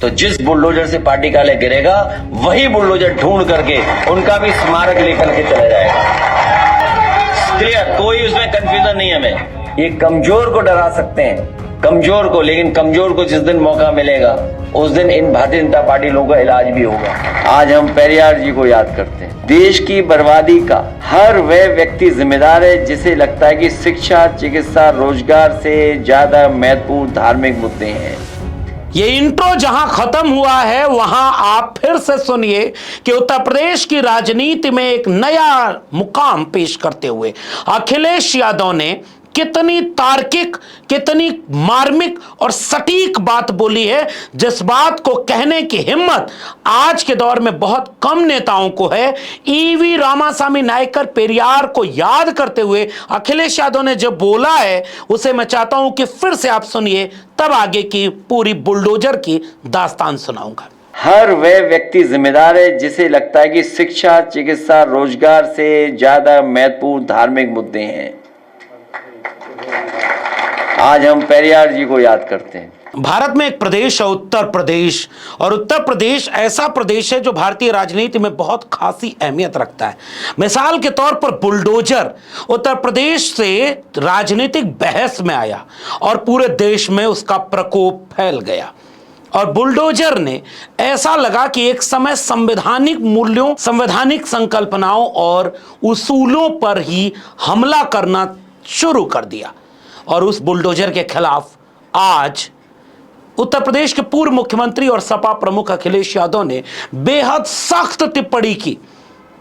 तो जिस बुलडोजर से पार्टी कार्यालय गिरेगा वही बुलडोजर ढूंढ करके उनका भी स्मारक लेकर के चला जाएगा। क्लियर, कोई उसमें कंफ्यूजन नहीं है। हमें ये कमजोर को डरा सकते हैं, कमजोर को, लेकिन कमजोर को जिस दिन मौका मिलेगा उस दिन इन भारतीय जनता पार्टी लोगों का इलाज भी होगा। आज हम पेरियार जी को याद करते हैं। देश की बर्बादी का हर वह व्यक्ति जिम्मेदार है जिसे लगता है कि शिक्षा, चिकित्सा, रोजगार से ज्यादा महत्वपूर्ण धार्मिक मुद्दे हैं। ये इंट्रो जहां खत्म हुआ है वहां आप फिर से सुनिए कि उत्तर प्रदेश की राजनीति में एक नया मुकाम पेश करते हुए अखिलेश यादव ने कितनी तार्किक, कितनी मार्मिक और सटीक बात बोली है, जिस बात को कहने की हिम्मत आज के दौर में बहुत कम नेताओं को है। ईवी रामासामी नायकर पेरियार को याद करते हुए अखिलेश यादव ने जो बोला है उसे मैं चाहता हूं कि फिर से आप सुनिए, तब आगे की पूरी बुलडोजर की दास्तान सुनाऊंगा। हर वह व्यक्ति जिम्मेदार है जिसे लगता है कि शिक्षा, चिकित्सा, रोजगार से ज्यादा महत्वपूर्ण धार्मिक मुद्दे हैं। आज हम पेरियार जी को याद करते हैं। भारत में एक प्रदेश है उत्तर प्रदेश, और उत्तर प्रदेश ऐसा प्रदेश है जो भारतीय राजनीति में बहुत खासी अहमियत रखता है। मिसाल के तौर पर बुलडोजर उत्तर प्रदेश से राजनीतिक बहस में आया और पूरे देश में उसका प्रकोप फैल गया। और बुलडोजर ने ऐसा लगा कि एक समय संवैधानिक मूल्यों, संवैधानिक संकल्पनाओं और उसूलों पर ही हमला करना शुरू कर दिया। और उस बुलडोजर के खिलाफ आज उत्तर प्रदेश के पूर्व मुख्यमंत्री और सपा प्रमुख अखिलेश यादव ने बेहद सख्त टिप्पणी की।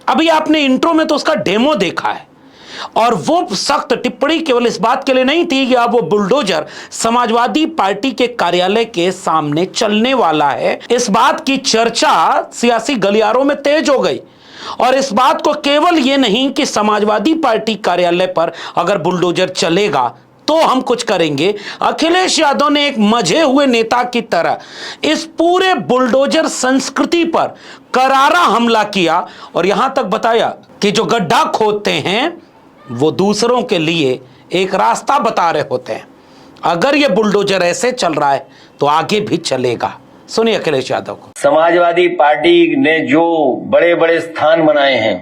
अभी आपने इंट्रो में तो उसका डेमो देखा है, और वो सख्त टिप्पणी केवल इस बात के लिए नहीं थी कि अब वो बुलडोजर समाजवादी पार्टी के कार्यालय के सामने चलने वाला है। इस बात की चर्चा सियासी गलियारों में तेज हो गई, और इस बात को केवल ये नहीं कि समाजवादी पार्टी कार्यालय पर अगर बुलडोजर चलेगा तो हम कुछ करेंगे। अखिलेश यादव ने एक मजे हुए नेता की तरह इस पूरे बुलडोजर संस्कृति पर करारा हमला किया, और यहां तक बताया कि जो गड्ढा खोदते हैं वो दूसरों के लिए एक रास्ता बता रहे होते हैं। अगर ये बुलडोजर ऐसे चल रहा है तो आगे भी चलेगा। सुनिए अखिलेश यादव को। समाजवादी पार्टी ने जो बड़े बड़े स्थान बनाए हैं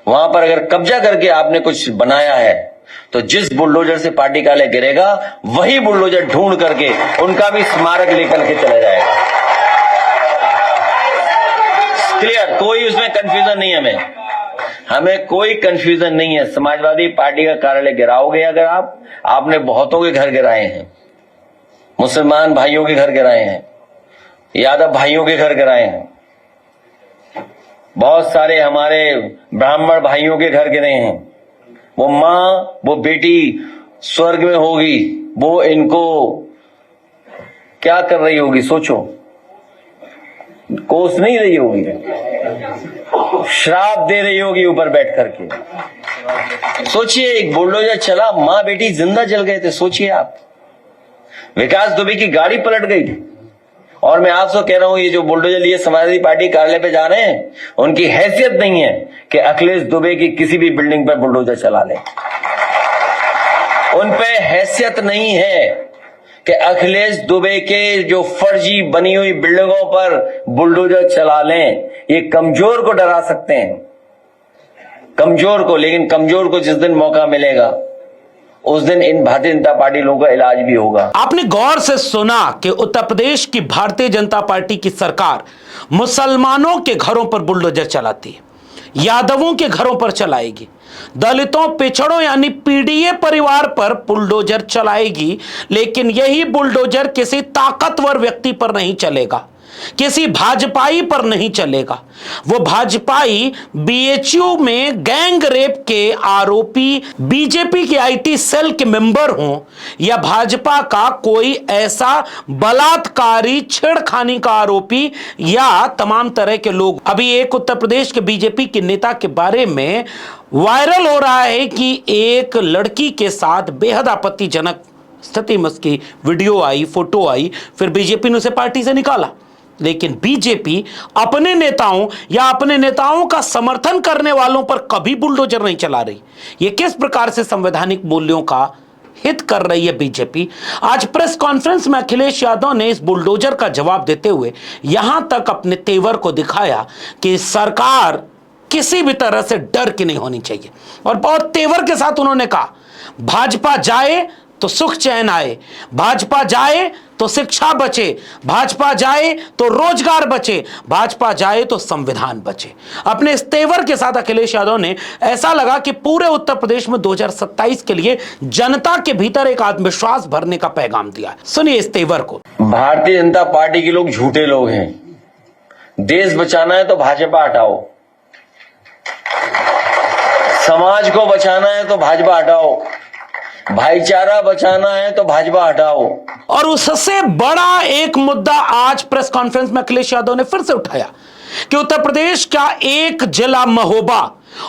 वहां पर अगर कब्जा करके आपने कुछ बनाया है तो जिस बुलडोजर से पार्टी कार्यालय गिरेगा वही बुलडोजर ढूंढ करके उनका भी स्मारक लेकर के चला जाएगा। क्लियर, कोई उसमें कंफ्यूजन नहीं है। हमें कोई कंफ्यूजन नहीं है। समाजवादी पार्टी का कार्यालय गिराओगे अगर आपने बहुतों के घर गिराए हैं, मुसलमान भाइयों के घर गिराए हैं, यादव भाइयों के घर गिराए हैं, बहुत सारे हमारे ब्राह्मण भाइयों के घर गिरे हैं। वो माँ, वो बेटी स्वर्ग में होगी, वो इनको क्या कर रही होगी सोचो। कोस नहीं रही होगी, श्राप दे रही होगी ऊपर बैठ करके। सोचिए, एक बुलडोजर चला, माँ बेटी जिंदा जल गए थे। सोचिए आप, विकास दुबे की गाड़ी पलट गई थी। और मैं आपसे कह रहा हूं, ये जो बुलडोजर लिए समाजवादी पार्टी कार्यालय पे जा रहे हैं, उनकी हैसियत नहीं है कि अखिलेश दुबे की किसी भी बिल्डिंग पर बुलडोजर चला ले। उन पे हैसियत नहीं है कि अखिलेश दुबे के जो फर्जी बनी हुई बिल्डिंगों पर बुलडोजर चला लें। ये कमजोर को डरा सकते हैं, कमजोर को, लेकिन कमजोर को जिस दिन मौका मिलेगा उस दिन इन भारतीय जनता पार्टी लोगों का इलाज भी होगा। आपने गौर से सुना कि उत्तर प्रदेश की भारतीय जनता पार्टी की सरकार मुसलमानों के घरों पर बुलडोजर चलाती है, यादवों के घरों पर चलाएगी, दलितों, पिछड़ों यानी पीडीए परिवार पर बुलडोजर चलाएगी। लेकिन यही बुलडोजर किसी ताकतवर व्यक्ति पर नहीं चलेगा, किसी भाजपाई पर नहीं चलेगा। वो भाजपाई बीएचयू में गैंग रेप के आरोपी बीजेपी के आईटी सेल के मेंबर हों, या भाजपा का कोई ऐसा बलात्कारी, छेड़खानी का आरोपी, या तमाम तरह के लोग। अभी एक उत्तर प्रदेश के बीजेपी के नेता के बारे में वायरल हो रहा है कि एक लड़की के साथ बेहद आपत्तिजनक स्थिति में उसकी वीडियो आई, फोटो आई, फिर बीजेपी ने उसे पार्टी से निकाला। लेकिन बीजेपी अपने नेताओं या अपने नेताओं का समर्थन करने वालों पर कभी बुलडोजर नहीं चला रही। यह किस प्रकार से संवैधानिक मूल्यों का हित कर रही है बीजेपी। आज प्रेस कॉन्फ्रेंस में अखिलेश यादव ने इस बुलडोजर का जवाब देते हुए यहां तक अपने तेवर को दिखाया कि सरकार किसी भी तरह से डर की नहीं होनी चाहिए, और बहुत तेवर के साथ उन्होंने कहा भाजपा जाए तो सुख चैन आए, भाजपा जाए तो शिक्षा बचे, भाजपा जाए तो रोजगार बचे, भाजपा जाए तो संविधान बचे। अपने इस तेवर के साथ अखिलेश यादव ने ऐसा लगा कि पूरे उत्तर प्रदेश में 2027 के लिए जनता के भीतर एक आत्मविश्वास भरने का पैगाम दिया। सुनिए इस तेवर को। भारतीय जनता पार्टी के लोग झूठे लोग हैं। देश बचाना है तो भाजपा हटाओ, समाज को बचाना है तो भाजपा हटाओ, भाईचारा बचाना है तो भाजपा हटाओ। और उससे बड़ा एक मुद्दा आज प्रेस कॉन्फ्रेंस में अखिलेश यादव ने फिर से उठाया कि उत्तर प्रदेश का एक जिला महोबा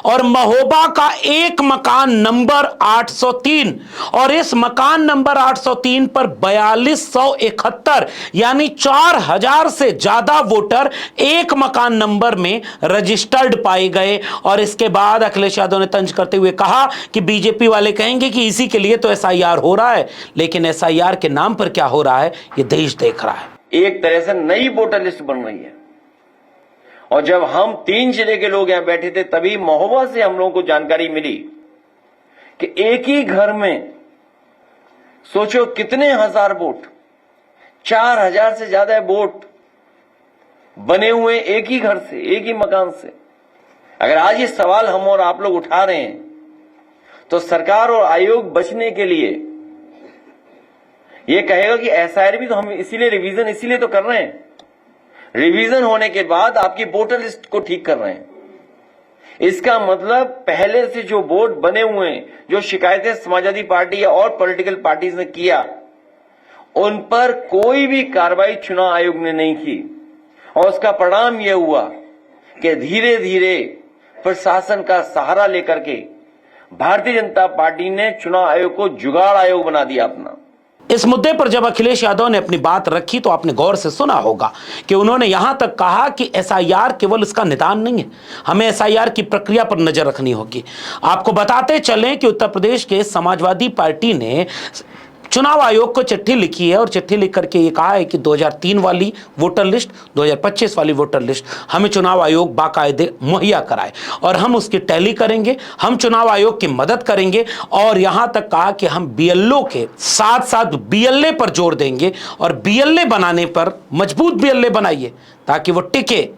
और महोबा का एक मकान नंबर 803, और इस मकान नंबर 803 पर 4271 यानी 4000 से ज्यादा वोटर एक मकान नंबर में रजिस्टर्ड पाए गए। और इसके बाद अखिलेश यादव ने तंज करते हुए कहा कि बीजेपी वाले कहेंगे कि इसी के लिए तो एसआईआर हो रहा है, लेकिन एसआईआर के नाम पर क्या हो रहा है ये देश देख रहा है। एक तरह से नई वोटर लिस्ट बन रही है। और जब हम 3 जिले के लोग यहां बैठे थे तभी महोबा से हम लोगों को जानकारी मिली कि एक ही घर में सोचो कितने हजार वोट, 4000 से ज्यादा वोट बने हुए एक ही घर से, एक ही मकान से। अगर आज ये सवाल हम और आप लोग उठा रहे हैं तो सरकार और आयोग बचने के लिए ये कहेगा कि एसआईआर भी तो हम इसीलिए रिवीजन इसीलिए तो कर रहे हैं, रिवीजन होने के बाद आपकी वोटर लिस्ट को ठीक कर रहे हैं। इसका मतलब पहले से जो वोट बने हुए हैं, जो शिकायतें समाजवादी पार्टी या और पॉलिटिकल पार्टीज ने किया, उन पर कोई भी कार्रवाई चुनाव आयोग ने नहीं की। और उसका परिणाम यह हुआ कि धीरे धीरे प्रशासन का सहारा लेकर के भारतीय जनता पार्टी ने चुनाव आयोग को जुगाड़ आयोग बना दिया अपना। इस मुद्दे पर जब अखिलेश यादव ने अपनी बात रखी तो आपने गौर से सुना होगा कि उन्होंने यहां तक कहा कि एसआईआर केवल इसका निदान नहीं है, हमें एसआईआर की प्रक्रिया पर नजर रखनी होगी। आपको बताते चलें कि उत्तर प्रदेश के समाजवादी पार्टी ने चुनाव आयोग को चिट्ठी लिखी है और चिट्ठी लिख करके ये कहा है कि 2003 वाली वोटर लिस्ट, 2025 वाली वोटर लिस्ट हमें चुनाव आयोग बाकायदे मुहैया कराए और हम उसकी टैली करेंगे, हम चुनाव आयोग की मदद करेंगे। और यहां तक कहा कि हम बीएलओ के साथ साथ बीएलए पर जोर देंगे और बीएलए बनाने पर मजबूत बीएलए बनाइए ताकि वो टिके,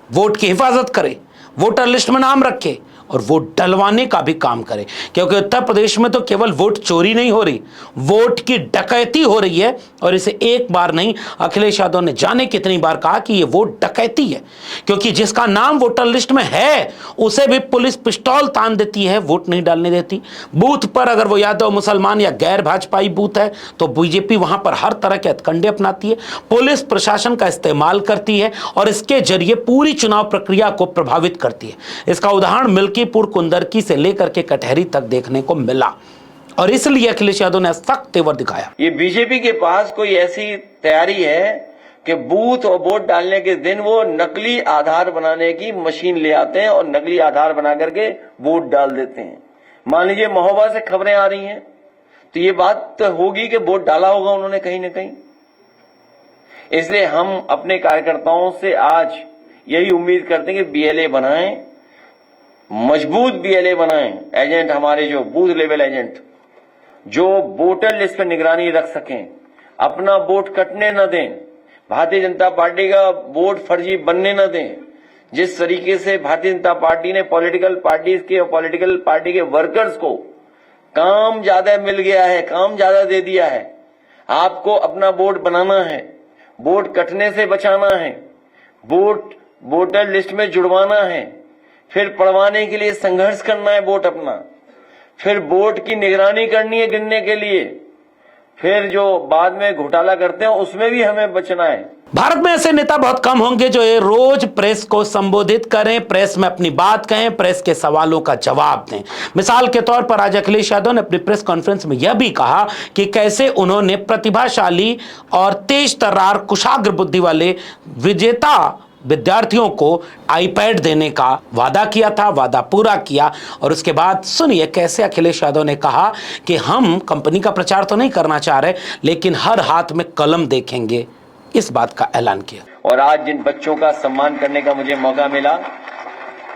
वोट की हिफाजत करे, वोटर लिस्ट में नाम रखे और वोट डलवाने का भी काम करे। क्योंकि उत्तर प्रदेश में तो केवल वोट चोरी नहीं हो रही, वोट की डकैती हो रही है। और इसे एक बार नहीं, अखिलेश यादव ने जाने कितनी बार कहा कि ये वोट डकैती है, क्योंकि जिसका नाम वोटर लिस्ट में है उसे भी पुलिस पिस्तौल तान देती है, वोट नहीं डालने देती। बूथ पर अगर वो यादव मुसलमान या गैर भाजपाई बूथ है तो बीजेपी वहां पर हर तरह के हथकंडे अपनाती है, पुलिस प्रशासन का इस्तेमाल करती है और इसके जरिए पूरी चुनाव प्रक्रिया को प्रभावित करती है। इसका उदाहरण मिल्कीपुर, कुंदरकी से लेकर के कटहरी तक देखने को मिला और इसलिए अखिलेश यादव ने सख्त तेवर दिखाया। ये बीजेपी के पास कोई ऐसी तैयारी है कि बूथ और वोट डालने के दिन वो नकली आधार बनाने की मशीन ले आते हैं और नकली आधार बना करके वोट डाल देते हैं। मान लीजिए महोबा से खबरें आ रही हैं तो ये बात तो होगी कि वोट डाला होगा उन्होंने कहीं ना कहीं। इसलिए हम अपने कार्यकर्ताओं से आज यही उम्मीद करते हैं कि बीएलए बनाएं, मजबूत बीएलए बनाएं, एजेंट हमारे जो बूथ लेवल एजेंट जो वोटर लिस्ट पर निगरानी रख सकें, अपना वोट कटने न दें, भारतीय जनता पार्टी का वोट फर्जी बनने न दें। जिस तरीके से भारतीय जनता पार्टी ने पॉलिटिकल पार्टीज के और पॉलिटिकल पार्टी के वर्कर्स को काम ज्यादा मिल गया है, काम ज्यादा दे दिया है। आपको अपना वोट बनाना है, वोट कटने से बचाना है, वोट वोटर लिस्ट में जुड़वाना है, फिर पढ़वाने के लिए संघर्ष करना है वोट अपना, फिर वोट की निगरानी करनी है गिनने के लिए, फिर जो बाद में घोटाला करते हैं उसमें भी हमें बचना है। भारत में ऐसे नेता बहुत कम होंगे जो ये रोज प्रेस को संबोधित करें, प्रेस में अपनी बात कहें, प्रेस के सवालों का जवाब दें। मिसाल के तौर पर आज अखिलेश यादव ने अपनी प्रेस कॉन्फ्रेंस में यह भी कहा कि कैसे उन्होंने प्रतिभाशाली और तेज तर्रार कुशाग्र बुद्धि वाले विजेता विद्यार्थियों को आईपैड देने का वादा किया था, वादा पूरा किया। और उसके बाद सुनिए कैसे अखिलेश यादव ने कहा कि हम कंपनी का प्रचार तो नहीं करना चाह रहे, लेकिन हर हाथ में कलम देखेंगे, इस बात का ऐलान किया। और आज जिन बच्चों का सम्मान करने का मुझे मौका मिला,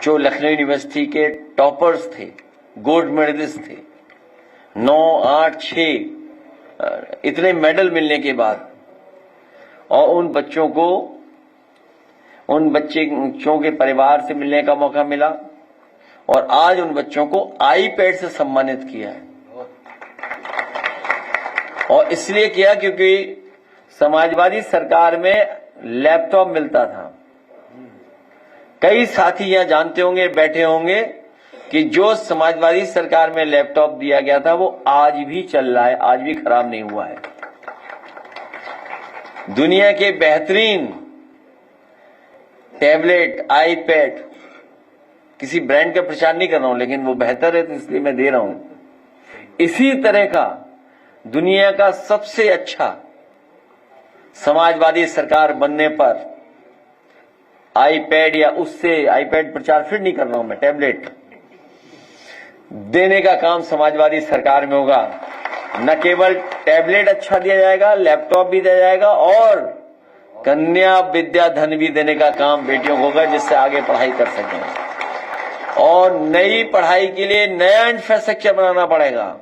जो लखनऊ यूनिवर्सिटी के टॉपर्स थे, गोल्ड मेडलिस्ट थे, 9, 8, 6 इतने मेडल मिलने के बाद, और उन बच्चों के परिवार से मिलने का मौका मिला, और आज उन बच्चों को आईपैड से सम्मानित किया है। और इसलिए किया क्योंकि समाजवादी सरकार में लैपटॉप मिलता था। कई साथी यहां जानते होंगे, बैठे होंगे कि जो समाजवादी सरकार में लैपटॉप दिया गया था वो आज भी चल रहा है, आज भी खराब नहीं हुआ है। दुनिया के बेहतरीन टैबलेट, आईपैड, किसी ब्रांड का प्रचार नहीं कर रहा हूं, लेकिन वो बेहतर है तो इसलिए मैं दे रहा हूं। इसी तरह का दुनिया का सबसे अच्छा समाजवादी सरकार बनने पर आईपैड, या उससे आईपैड प्रचार फिर नहीं कर रहा हूं मैं, टैबलेट देने का काम समाजवादी सरकार में होगा। न केवल टैबलेट अच्छा दिया जाएगा, लैपटॉप भी दिया जाएगा, और कन्या विद्या धन भी देने का काम बेटियों को होगा, जिससे आगे पढ़ाई कर सकें। और नई पढ़ाई के लिए नया इंफ्रास्ट्रक्चर बनाना पड़ेगा।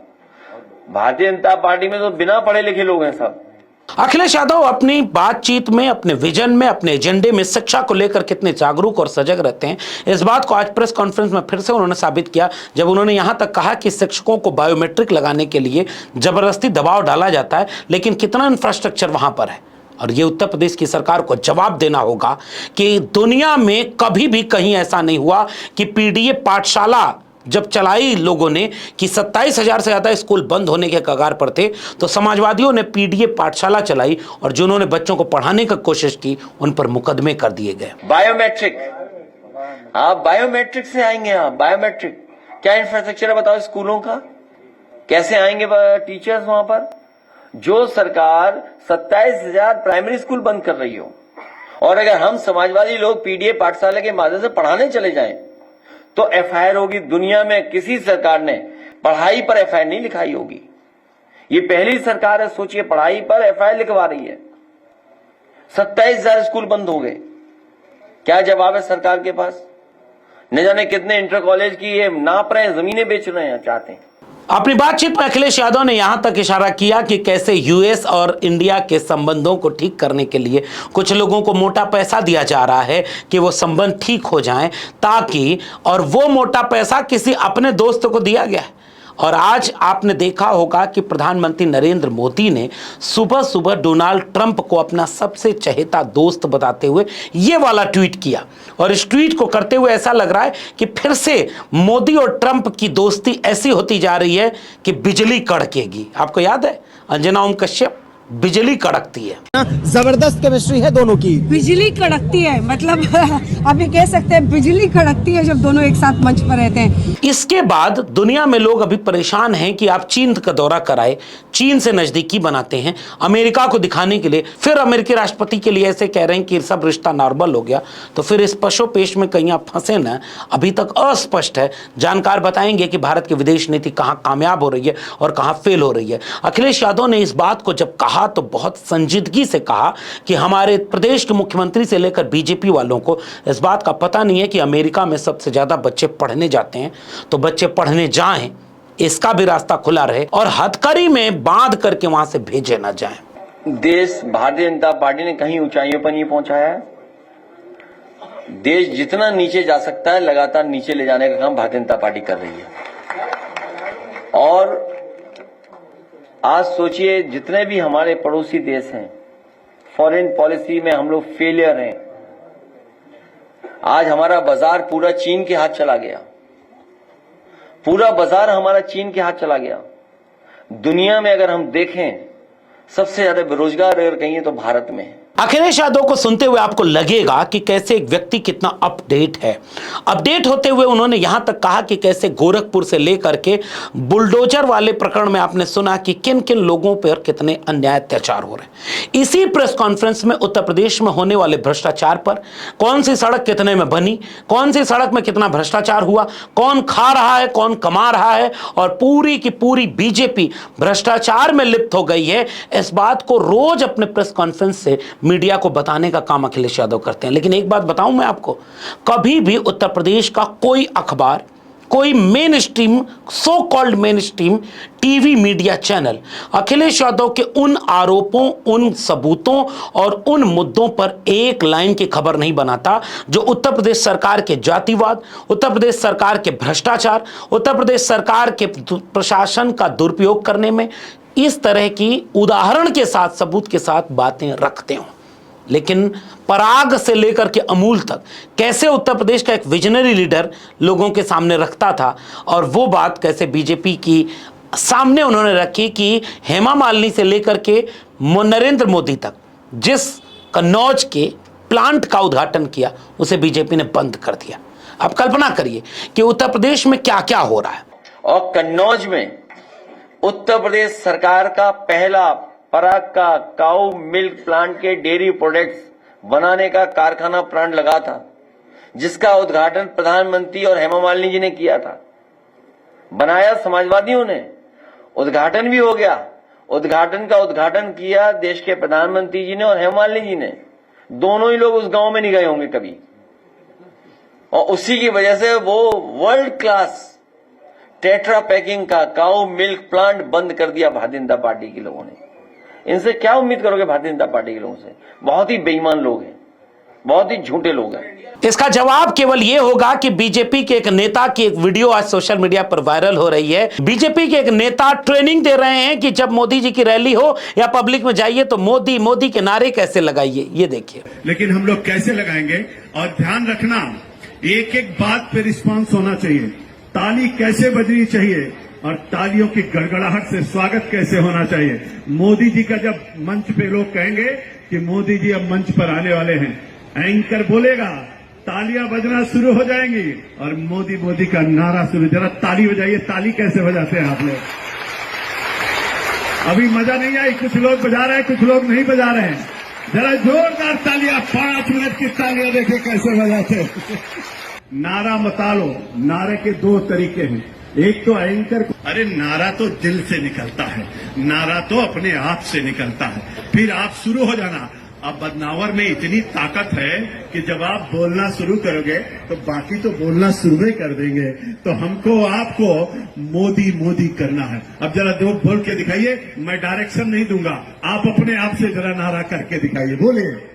भारतीय जनता पार्टी में तो बिना पढ़े लिखे लोग हैं सब। अखिलेश यादव अपनी बातचीत में, अपने विजन में, अपने एजेंडे में शिक्षा को लेकर कितने जागरूक और सजग रहते हैं, इस बात को आज प्रेस कॉन्फ्रेंस में फिर से उन्होंने साबित किया, जब उन्होंने यहां तक कहा कि शिक्षकों को बायोमेट्रिक लगाने के लिए जबरदस्ती दबाव डाला जाता है, लेकिन कितना इंफ्रास्ट्रक्चर वहां पर है। और ये उत्तर प्रदेश की सरकार को जवाब देना होगा कि दुनिया में कभी भी कहीं ऐसा नहीं हुआ कि पीडीए पाठशाला जब चलाई लोगों ने कि 27,000 से ज्यादा स्कूल बंद होने के कगार पर थे, तो समाजवादियों ने पीडीए पाठशाला चलाई, और जिन्होंने बच्चों को पढ़ाने की कोशिश की उन पर मुकदमे कर दिए गए। बायोमेट्रिक, आप बायोमेट्रिक से आएंगे, आप बायोमेट्रिक क्या इंफ्रास्ट्रक्चर है बताओ स्कूलों का, कैसे आएंगे टीचर्स वहां पर? जो सरकार 27,000 प्राइमरी स्कूल बंद कर रही हो, और अगर हम समाजवादी लोग पीडीए पाठशाला के माध्यम से पढ़ाने चले जाएं तो एफआईआर होगी। दुनिया में किसी सरकार ने पढ़ाई पर एफआईआर नहीं लिखाई होगी। ये पहली सरकार है, सोचिए, पढ़ाई पर एफआईआर लिखवा रही है। 27,000 स्कूल बंद हो गए, क्या जवाब है सरकार के पास? न जाने कितने इंटर कॉलेज की ये नाप रहे हैं, जमीनें बेच रहे हैं, चाहते हैं। अपनी बातचीत में अखिलेश यादव ने यहां तक इशारा किया कि कैसे यूएस और इंडिया के संबंधों को ठीक करने के लिए कुछ लोगों को मोटा पैसा दिया जा रहा है कि वो संबंध ठीक हो जाएं, ताकि, और वो मोटा पैसा किसी अपने दोस्त को दिया गया है। और आज आपने देखा होगा कि प्रधानमंत्री नरेंद्र मोदी ने सुबह सुबह डोनाल्ड ट्रंप को अपना सबसे चहेता दोस्त बताते हुए ये वाला ट्वीट किया, और इस ट्वीट को करते हुए ऐसा लग रहा है कि फिर से मोदी और ट्रंप की दोस्ती ऐसी होती जा रही है कि बिजली कड़केगी। आपको याद है अंजना ओम कश्यप, बिजली कड़कती है। जबरदस्त केमिस्ट्री है दोनों की, बिजली कड़कती है, मतलब आप ये कह सकते हैं बिजली कड़कती है जब दोनों एक साथ मंच पर रहते हैं। इसके बाद दुनिया में लोग अभी परेशान हैं कि आप चीन का दौरा कराए, चीन से नजदीकी बनाते हैं अमेरिका को दिखाने के लिए, फिर अमेरिकी राष्ट्रपति के लिए ऐसे कह रहे हैं कि सब रिश्ता नॉर्मल हो गया। तो फिर इस पशोपेश में कहीं आप फंसे ना, अभी तक अस्पष्ट है। जानकार बताएंगे कि भारत की विदेश नीति कहां कामयाब हो रही है और कहां फेल हो रही है। अखिलेश यादव ने इस बात को जब कहा तो बहुत संजीदगी से कहा कि हमारे प्रदेश के मुख्यमंत्री से लेकर बीजेपी वालों को इस बात का पता नहीं है कि अमेरिका में सबसे ज्यादा बच्चे पढ़ने जाते हैं, तो बच्चे पढ़ने जाएं, इसका भी रास्ता खुला रहे, और हथकड़ी में बांध करके वहां से भेजे ना जाएं। देश भारतीय जनता पार्टी ने कहीं ऊंचाइयों पर नहीं पहुंचाया है। देश जितना नीचे जा सकता है लगातार नीचे ले जाने का काम भारतीय जनता पार्टी कर रही है। और आज सोचिए, जितने भी हमारे पड़ोसी देश हैं, फॉरेन पॉलिसी में हम लोग फेलियर हैं। आज हमारा बाजार पूरा चीन के हाथ चला गया, पूरा बाजार हमारा चीन के हाथ चला गया। दुनिया में अगर हम देखें सबसे ज्यादा बेरोजगार अगर कहीं तो भारत में है। अखिलेश यादव को सुनते हुए आपको लगेगा कि कैसे एक व्यक्ति कितना अपडेट है। अपडेट होते हुए उन्होंने यहां तक कहा कि कैसे गोरखपुर से लेकर के बुलडोजर वाले प्रकरण में आपने सुना कि किन किन लोगों पर कितने अन्याय अत्याचार हो रहे हैं। इसी प्रेस कॉन्फ्रेंस में उत्तर प्रदेश में होने वाले भ्रष्टाचार पर, कौन सी सड़क कितने में बनी, कौन सी सड़क में कितना भ्रष्टाचार हुआ, कौन खा रहा है, कौन कमा रहा है, और पूरी की पूरी बीजेपी भ्रष्टाचार में लिप्त हो गई है, इस बात को रोज अपने प्रेस कॉन्फ्रेंस से मीडिया को बताने का काम अखिलेश यादव करते हैं। लेकिन एक बात बताऊं मैं आपको, कभी भी उत्तर प्रदेश का कोई अखबार, कोई main stream, so called main stream TV media channel Akhilesh Yadav के उन आरोपों, उन सबूतों और उन मुद्दों पर एक लाइन की खबर नहीं बनाता जो उत्तर प्रदेश सरकार के जातिवाद, उत्तर प्रदेश सरकार के भ्रष्टाचार, उत्तर प्रदेश सरकार के प्रशासन का दुरुपयोग करने में इस तरह की उदाहरण के साथ, सबूत के साथ बातें रखते हो। लेकिन पराग से लेकर के अमूल तक कैसे उत्तर प्रदेश का एक विजनरी लीडर लोगों के सामने रखता था, और वो बात कैसे बीजेपी की सामने उन्होंने रखी कि हेमा मालिनी से लेकर के नरेंद्र मोदी तक जिस कन्नौज के प्लांट का उद्घाटन किया उसे बीजेपी ने बंद कर दिया। आप कल्पना करिए कि उत्तर प्रदेश में क्या क्या हो रहा है। और कन्नौज में उत्तर प्रदेश सरकार का पहला पराग का काऊ मिल्क प्लांट के डेयरी प्रोडक्ट्स बनाने का कारखाना प्लांट लगा था, जिसका उद्घाटन प्रधानमंत्री और हेमा मालिनी जी ने किया था। बनाया समाजवादियों ने, उद्घाटन भी हो गया। उद्घाटन का उद्घाटन किया देश के प्रधानमंत्री जी ने और हेमा मालिनी जी ने। दोनों ही लोग उस गांव में नहीं गए होंगे कभी, और उसी की वजह से वो वर्ल्ड क्लास टेट्रा पैकिंग का काऊ मिल्क प्लांट बंद कर दिया भारतीय जनता पार्टी के लोगों ने। इनसे क्या उम्मीद करोगे भारतीय जनता पार्टी के लोगों से? बहुत ही बेईमान लोग हैं, बहुत ही झूठे लोग हैं। इसका जवाब केवल यह होगा कि बीजेपी के एक नेता की एक वीडियो आज सोशल मीडिया पर वायरल हो रही है। बीजेपी के एक नेता ट्रेनिंग दे रहे हैं कि जब मोदी जी की रैली हो या पब्लिक में जाइए तो मोदी मोदी के नारे कैसे लगाइए, ये देखिए। लेकिन हम लोग कैसे लगाएंगे, और ध्यान रखना एक एक बात पे रिस्पांस होना चाहिए। ताली कैसे बजनी चाहिए और तालियों की गड़गड़ाहट से स्वागत कैसे होना चाहिए। मोदी जी का जब मंच पे लोग कहेंगे कि मोदी जी अब मंच पर आने वाले हैं, एंकर बोलेगा, तालियां बजना शुरू हो जाएंगी और मोदी मोदी का नारा शुरू। जरा ताली बजाइए, ताली कैसे बजाते हैं आप लोग? अभी मजा नहीं आई, कुछ लोग बजा रहे हैं, कुछ लोग नहीं बजा रहे हैं। जरा जोरदार तालियां, 5 मिनट की तालियां देखे कैसे बजाते हैं। नारा मता लो। नारे के 2 तरीके हैं। एक तो एंकर को, अरे नारा तो दिल से निकलता है, नारा तो अपने आप से निकलता है, फिर आप शुरू हो जाना। अब बदनावर में इतनी ताकत है कि जब आप बोलना शुरू करोगे तो बाकी तो बोलना शुरू ही कर देंगे। तो हमको आपको मोदी मोदी करना है। अब जरा 2 बोल के दिखाइए, मैं डायरेक्शन नहीं दूंगा, आप अपने आप से जरा नारा करके दिखाइए, बोलिए।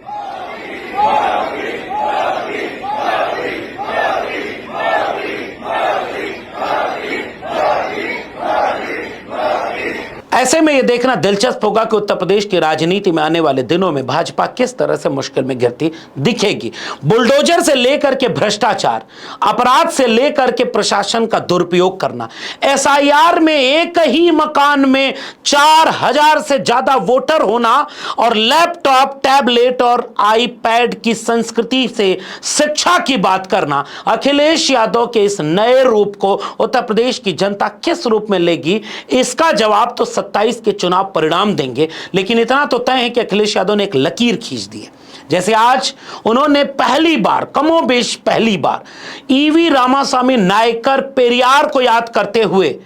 ऐसे में यह देखना दिलचस्प होगा कि उत्तर प्रदेश की राजनीति में आने वाले दिनों में भाजपा किस तरह से मुश्किल में घिरती दिखेगी। बुलडोजर से लेकर के भ्रष्टाचार, अपराध से लेकर के प्रशासन का दुरुपयोग करना, एसआईआर में एक ही मकान में 4000 से ज्यादा वोटर होना और लैपटॉप, टैबलेट और आईपैड की संस्कृति से शिक्षा की बात करना, अखिलेश यादव के इस नए रूप को उत्तर प्रदेश की जनता किस रूप में लेगी, इसका जवाब तो 27 के चुनाव परिणाम देंगे। लेकिन इतना तो तय है कि अखिलेश यादव ने एक लकीर खींच दी है। जैसे आज उन्होंने पहली बार, कमोबेश पहली बार, ईवी रामास्वामी नायकर पेरियार को याद करते हुए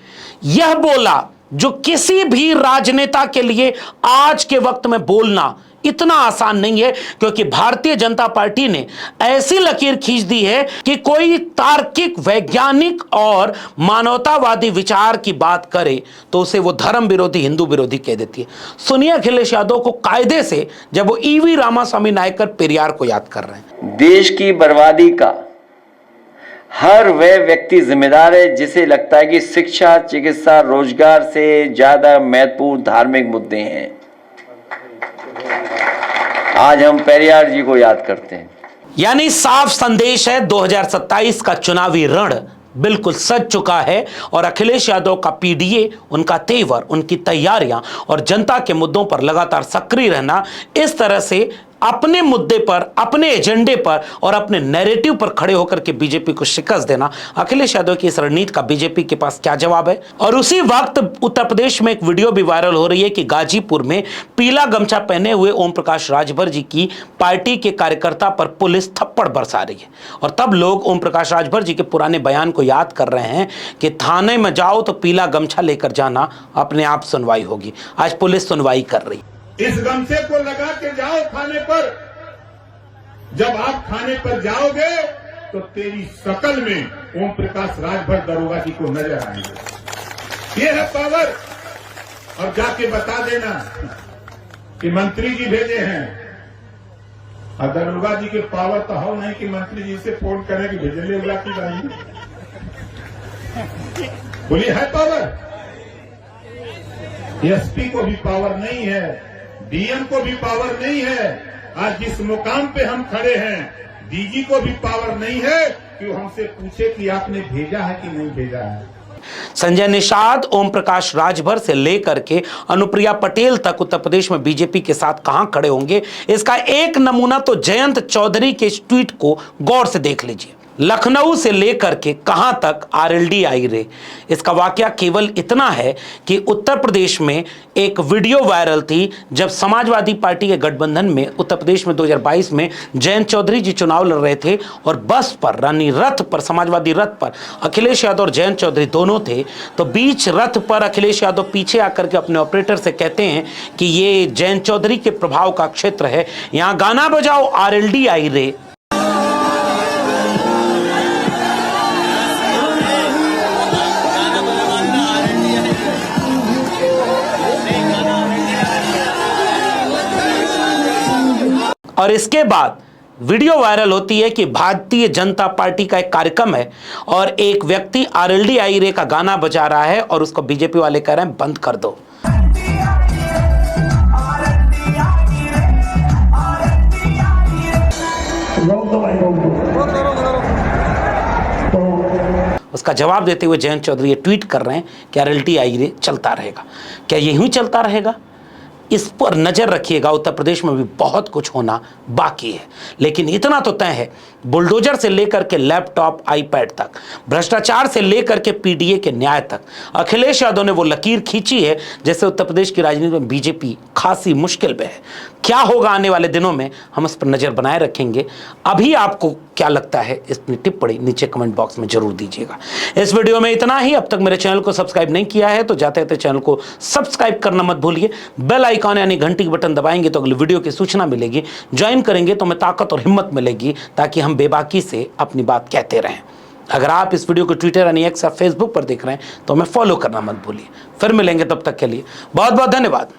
यह बोला जो किसी भी राजनेता के लिए आज के वक्त में बोलना इतना आसान नहीं है, क्योंकि भारतीय जनता पार्टी ने ऐसी लकीर खींच दी है कि कोई तार्किक, वैज्ञानिक और मानवतावादी विचार की बात करे तो उसे वो धर्म विरोधी, हिंदू विरोधी कह देती है। सुनिए अखिलेश यादव को कायदे से जब वो ईवी रामास्वामी नायकर पेरियार को याद कर रहे हैं। देश की बर्बादी का हर वह व्यक्ति जिम्मेदार है जिसे लगता है कि शिक्षा, चिकित्सा, रोजगार से ज्यादा महत्वपूर्ण धार्मिक मुद्दे हैं। आज हम पेरियार जी को याद करते हैं। यानी साफ संदेश है, 2027 का चुनावी रण बिल्कुल सज चुका है और अखिलेश यादव का पीडीए, उनका तेवर, उनकी तैयारियां और जनता के मुद्दों पर लगातार सक्रिय रहना इस तरह से अपने मुद्दे पर, अपने एजेंडे पर और अपने नैरेटिव पर खड़े होकर के बीजेपी को शिकस्त देना। अखिलेश यादव की इस रणनीति का बीजेपी के पास क्या जवाब है? और उसी वक्त उत्तर प्रदेश में एक वीडियो भी वायरल हो रही है कि गाजीपुर में पीला गमछा पहने हुए ओम प्रकाश राजभर जी की पार्टी के कार्यकर्ता पर पुलिस थप्पड़ बरसा रही है। और तब लोग ओम प्रकाश राजभर जी के पुराने बयान को याद कर रहे हैं कि थाने में जाओ तो पीला गमछा लेकर जाना, अपने आप सुनवाई होगी। आज पुलिस सुनवाई कर रही। इस गमछे को लगा के जाओ थाने पर। जब आप थाने पर जाओगे तो तेरी शकल में ओम प्रकाश राजभर दरोगा जी को नजर आएंगे। ये है पावर। और जाके बता देना कि मंत्री जी भेजे हैं। और दरोगा जी के पावर तो हो नहीं कि मंत्री जी से फोन करें कि भेजले उला की बाई। बोलिए है पावर। एसपी को भी पावर नहीं है, डीएम को भी पावर नहीं है। आज जिस मुकाम पे हम खड़े हैं, डीजी को भी पावर नहीं है कि वो हमसे पूछे कि आपने भेजा है कि नहीं भेजा है। संजय निषाद, ओम प्रकाश राजभर से लेकर के अनुप्रिया पटेल तक उत्तर प्रदेश में बीजेपी के साथ कहां खड़े होंगे, इसका एक नमूना तो जयंत चौधरी के इस ट्वीट को गौर से देख लीजिए। लखनऊ से लेकर के कहां तक आरएलडी आई रे। इसका वाकया केवल इतना है कि उत्तर प्रदेश में एक वीडियो वायरल थी जब समाजवादी पार्टी के गठबंधन में उत्तर प्रदेश में 2022 में जयंत चौधरी जी चुनाव लड़ रहे थे और बस पर यानी रथ पर, समाजवादी रथ पर अखिलेश यादव और जयंत चौधरी दोनों थे। तो बीच रथ पर अखिलेश यादव पीछे आकर के अपने ऑपरेटर से कहते हैं कि ये जयंत चौधरी के प्रभाव का क्षेत्र है, यहां गाना बजाओ आरएलडी आई रे। और इसके बाद वीडियो वायरल होती है कि भारतीय जनता पार्टी का एक कार्यक्रम है और एक व्यक्ति आरएलडी आई रे का गाना बजा रहा है और उसको बीजेपी वाले कह रहे हैं बंद कर दो। उसका जवाब देते हुए जयंत चौधरी ये ट्वीट कर रहे हैं कि आरएलडी आई रे चलता रहेगा। क्या यही चलता रहेगा? इस पर नजर रखिएगा। उत्तर प्रदेश में भी बहुत कुछ होना बाकी है, लेकिन इतना तो तय है, बुलडोजर से लेकर के लैपटॉप आईपैड तक, भ्रष्टाचार से लेकर के पीडीए के न्याय तक, अखिलेश यादव ने वो लकीर खींची है जैसे उत्तर प्रदेश की राजनीति में बीजेपी खासी मुश्किल में है। क्या होगा आने वाले दिनों में, हम इस पर नजर बनाए रखेंगे। अभी आपको क्या लगता है, इसकी टिप्पणी नीचे कमेंट बॉक्स में जरूर दीजिएगा। इस वीडियो में इतना ही। अब तक मेरे चैनल को सब्सक्राइब नहीं किया है तो जाते जाते चैनल को सब्सक्राइब करना मत भूलिए। बेल आइकॉन यानी घंटी के बटन दबाएंगे तो अगली वीडियो की सूचना मिलेगी। ज्वाइन करेंगे तो हमें ताकत और हिम्मत मिलेगी ताकि हम बेबाकी से अपनी बात कहते रहें। अगर आप इस वीडियो को ट्विटर यानी एक्स या फेसबुक पर देख रहे हैं तो हमें फॉलो करना मत भूलिए। फिर मिलेंगे, तब तक के लिए बहुत बहुत धन्यवाद।